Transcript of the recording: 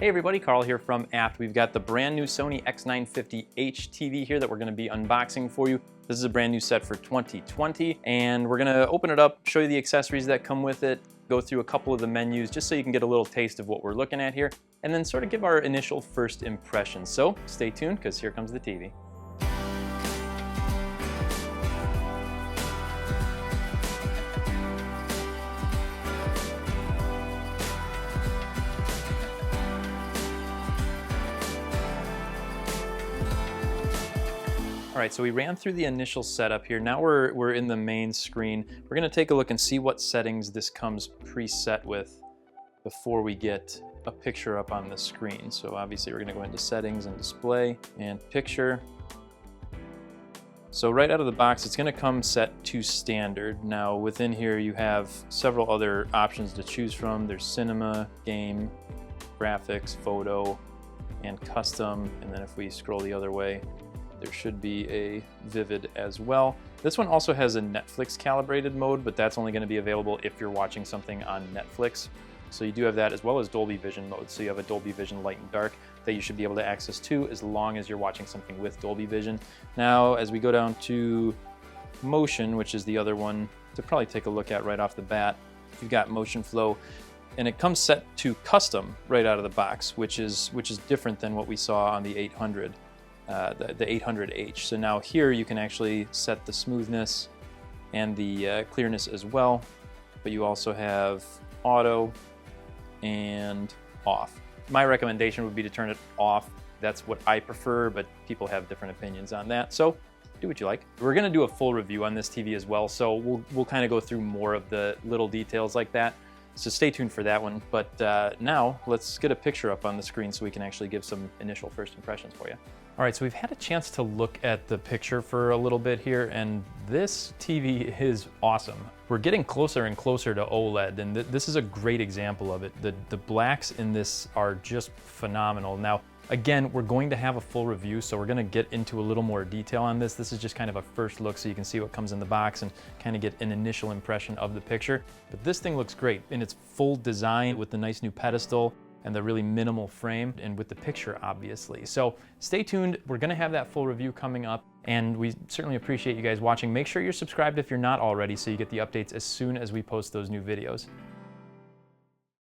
Hey everybody, Carl here from Apt. We've got the brand new Sony X950H TV here that we're going to be unboxing for you. This is a brand new set for 2020, and we're going to open it up, show you the accessories that come with it, go through a couple of the menus just so you can get a little taste of what we're looking at here, and then sort of give our initial first impressions. So stay tuned because here comes the TV. All right, so we ran through the initial setup here. Now we're in the main screen. We're gonna take a look and see what settings this comes preset with before we get a picture up on the screen. So obviously we're gonna go into settings and display and picture. So right out of the box, it's gonna come set to standard. Now within here you have several other options to choose from. There's cinema, game, graphics, photo, and custom. And then if we scroll the other way, there should be a Vivid as well. This one also has a Netflix calibrated mode, but that's only going to be available if you're watching something on Netflix. So you do have that, as well as Dolby Vision mode. So you have a Dolby Vision Light and Dark that you should be able to access too, as long as you're watching something with Dolby Vision. Now, as we go down to Motion, which is the other one to probably take a look at right off the bat, you've got Motion Flow, and it comes set to custom right out of the box, which is different than what we saw on the 800. The 800H. So now here you can actually set the smoothness and the clearness as well, but you also have auto and off. My recommendation would be to turn it off. That's what I prefer, but people have different opinions on that. So do what you like. We're gonna do a full review on this TV as well, so we'll kind of go through more of the little details like that. So stay tuned for that one. But now let's get a picture up on the screen so we can actually give some initial first impressions for you. All right, so we've had a chance to look at the picture for a little bit here, and this TV is awesome. We're getting closer and closer to OLED, and this is a great example of it. The blacks in this are just phenomenal. Now, again, we're going to have a full review, so we're gonna get into a little more detail on this. This is just kind of a first look so you can see what comes in the box and kind of get an initial impression of the picture. But this thing looks great in its full design with the nice new pedestal and the really minimal frame, and with the picture, obviously. So stay tuned. We're gonna have that full review coming up, and we certainly appreciate you guys watching. Make sure you're subscribed if you're not already so you get the updates as soon as we post those new videos.